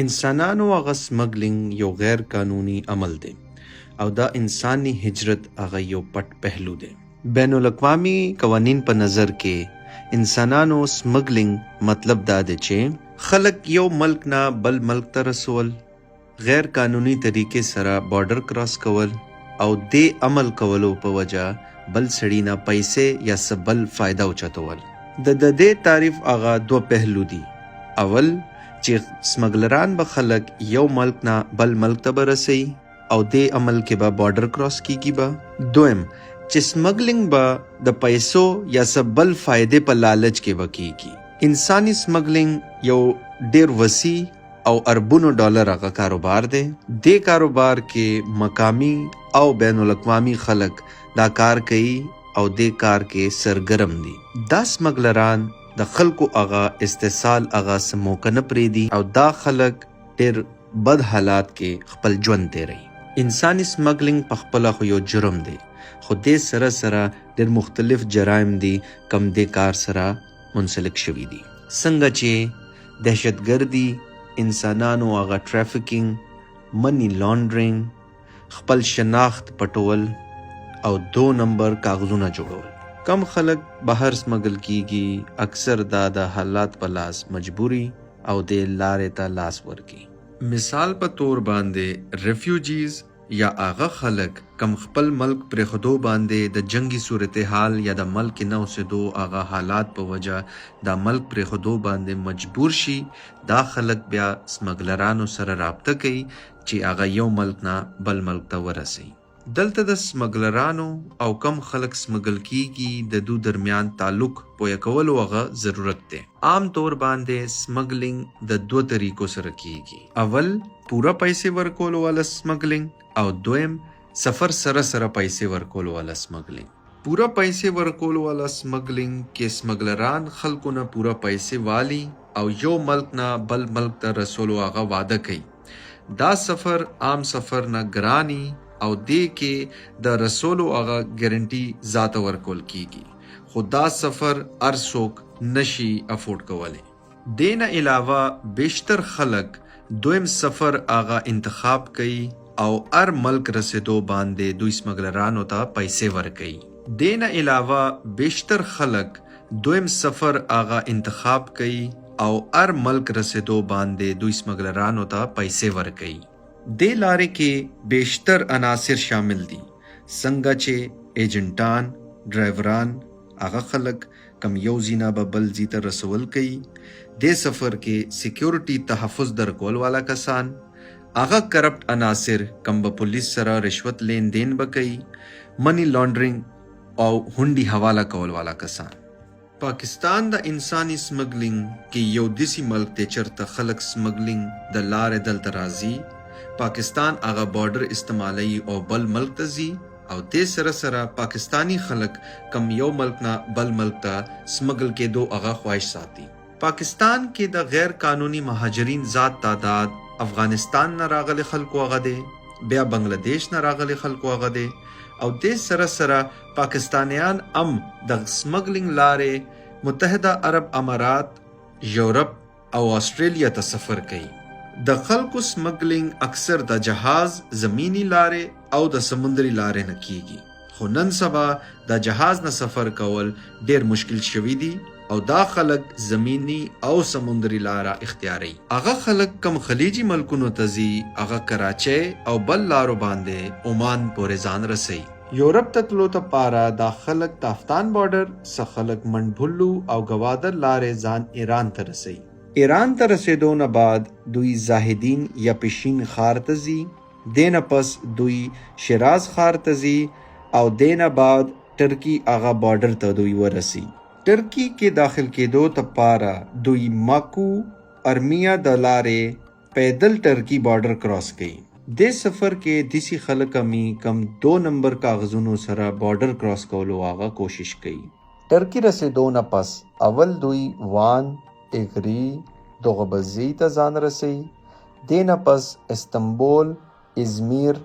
انسانانو هغه سمگلنگ یو غیر قانوني عمل دی او دا انسانی هجرت هغه یو پټ پهلو دی. بین الاقوامی قوانین په نظر کې انسانانو سمگلنگ مطلب دا دی چې خلک یو ملک نه بل ملک ته رسول، غیر قانوني طریقې سره بارډر کراس کول او دې عمل کولو په وجه بل سړی نه پیسې یا څه بل فایده اوچتول. د دې تعریف هغه دوه پهلو دي. اول چې سمگلران به خلک یو ملک نه بل ملک ته برسي او دې عمل کې به بارډر کراس کیږي به. دویم چې سمگلنگ به د پیسو یا څه بل فایدې په لالچ کې به کیږي. انسانی سمگلنگ یو ډیر وسیع او اربونو ډالر هغه کاروبار دی. دې کاروبار کې مقامی او بین الاقوامی خلک دا کار کوي او دې کار کې سرګرم دي. دا سمگلران د خلکو هغه استحصال هغه څه موقع نه پرېږدي او دا خلک ډېر بد حالات کې خپل ژوند تېروي. انساني سمگلنگ په خپله خو یو جرم دی، خو دې سره سره ډېر مختلف جرایم دي کم دې کار سره منسلک شوي دي، څنګه چې دهشتګردي، انسانانو هغه ټرافیکینګ، منی لانډرینګ، خپل شناخت پټول او 2 نمبر کاغذونه جوړول. کم خلک بهر سمگل کیږي، اکثر دا د حالات په لاس مجبوری او د لارې ته لاس ورکی. مثال په تور باندې ریفیوجیز یا هغه خلک کم خپل ملک پرېښودو باندې د جنگي صورتحال یا د ملک نه اوسېدو هغه حالات په وجه دا ملک پرېښودو باندې مجبور شي، دا خلک بیا سمگلرانو سره رابطه کوي چې هغه یو ملک نه بل ملک ته ورسي. دلته د سمگلرانو او کم خلک سمگل کیږي د دو درمیان تعلق پوهه کولو هغه ضرورت دی. عام طور باندې سمگلنگ د 2 طریقو سره کیږي. اول پورا پیسې ورکولو والا سمگلنگ او دویم سفر سره سره پیسې ورکولو والا سمگلنگ. پورا پیسې ورکولو والا سمگلنگ کې سمگلران خلکو نه پورا پیسې والی او یو ملک نه بل ملک ته رسولو هغه وعده کوي. دا سفر عام سفر نه ګرانی او دې کې د رسولو هغه ګارنټي ذات ورکول کیږي، خو دا سفر هر څوک نشي افورډ کولی. دې نه علاوه بیشتر خلک دویم سفر هغه انتخاب کوي او هر ملک رسیدو باندې دوی سمگلرانو ته پیسې ورکوي. دې نه علاوه بیشتر خلک دویم سفر هغه انتخاب کوي او هر ملک رسیدو باندې دوی سمگلرانو ته پیسې ورکوي. دې لارې کې بیشتر عناصر شامل دي، څنګه چې ایجنټان، ډرایوران، هغه خلک کم یو ځینه به بل ځای ته رسول کوي. دې سفر کې سیکیورټي تحفظ درکول والا کسان، هغه کرپټ عناصر کم به پولیس سره رشوت لین دین به کوي، منی لانډرینګ او هونډي حواله کول والا کسان. پاکستان د انسانی سمگلنگ کې یو داسې ملک دی چېرته خلک سمگلنگ د لارې دلته راځي، پاکستان هغه بارډر استعمالوي او بل ملک ته ځي او دې سره سره پاکستانی خلک کم یو ملک نه بل ملک ته سمگل کېدو هغه خواهش ساتي. پاکستان کې د غیر قانوني مهاجرین ذات تعداد افغانستان نه راغلي خلکو هغه دی، بیا بنگلادیش نه راغلي خلکو هغه دی او دې سره سره پاکستانیان هم د سمگلنگ لارې متحده عرب امارات، یورپ او آسټرالیا ته سفر کوي. د خلکو سمگلنگ اکثر د جهاز، زمینی لارې او د سمندري لارې نه کیږي، خو نن سبا د جهاز نه سفر کول ډیر مشکل شوی دی او دا خلک زمینی او سمندري لاره اختیاري. هغه خلک کم خلیجی ملکونو ته ځي، هغه کراچۍ او بل لارو باندې عمان پورې ځان رسي. یورپ ته تلو ته پاره دا خلک د افغان بارډر څخه خلک منډبلو او ګوادر لارې ځان ایران ته رسي. ایران ته رسیدو نه بعد دوی زاهدین یا پشین خار ته ځي، دې نه پس دوی شیراز خار ته ځي او دې نه بعد ټرکی هغه بارډر ته دوی ورسي. ټرکی کې داخل کېدو ته پاره دوی ماکو ارمیا د لارې پیدل ټرکی بارډر کراس کوي. دې سفر کې داسې خلک همي کم 2 نمبر کاغذونو سره بارډر کراس کولو هغه کوشش کوي. ټرکی رسیدو نه پس اول دوی وان، اغری، دوغبزی ته ځان رسي، دې نه پس استنبول، ازمیر،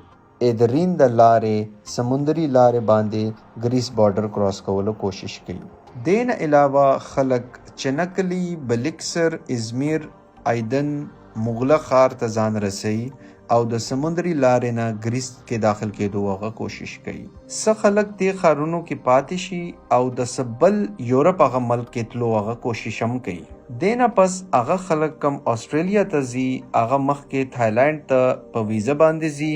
ادرین د لارې سمندري لارې باندې گریس بارډر کراس کولو کوشش کوي. دې نه علاوه خلک چنکلی، بلکسر، ازمیر، ایدن، مغله ښار ته ځان رسوي او د سمندري لارې نه ګریس کې داخل کېدو هغه کوشش کوي. څه خلک دې ښارونو کې پاتې شي او د څه بل یورپ هغه ملک کې تلو هغه کوشش هم کوي. دې نه پس هغه خلک کم آسټرالیا ته ځي هغه مخکې تھایلینډ ته په ویزه باندې ځي.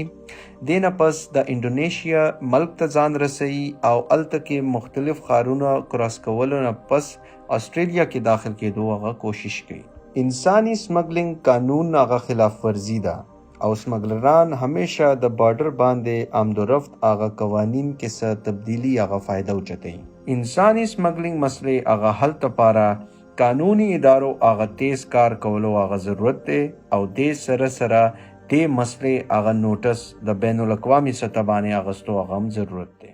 دې نه پس د انډونیشیا ملک ته ځان رسوي او هلته کې مختلف ښارونه کراس کولو نه پس آسټرالیا کې داخل کېدو هغه کوشش کوي. انسانی سمگلنگ قانون هغه خلاف ورزي ده او سمگلران همیشه د بارډر باندې آمد و رفت هغه قوانین کې څه تبدیلی هغه فایده اوچتوي. انسانی سمگلنگ مسلې هغه حل لپاره قانوني ادارو هغه تیز کار کولو هغه ضرورت دی او دې سره سره دې مسلې هغه نوټس د بین الاقوامي سطح باندې اغستو هغه هم ضرورت دی.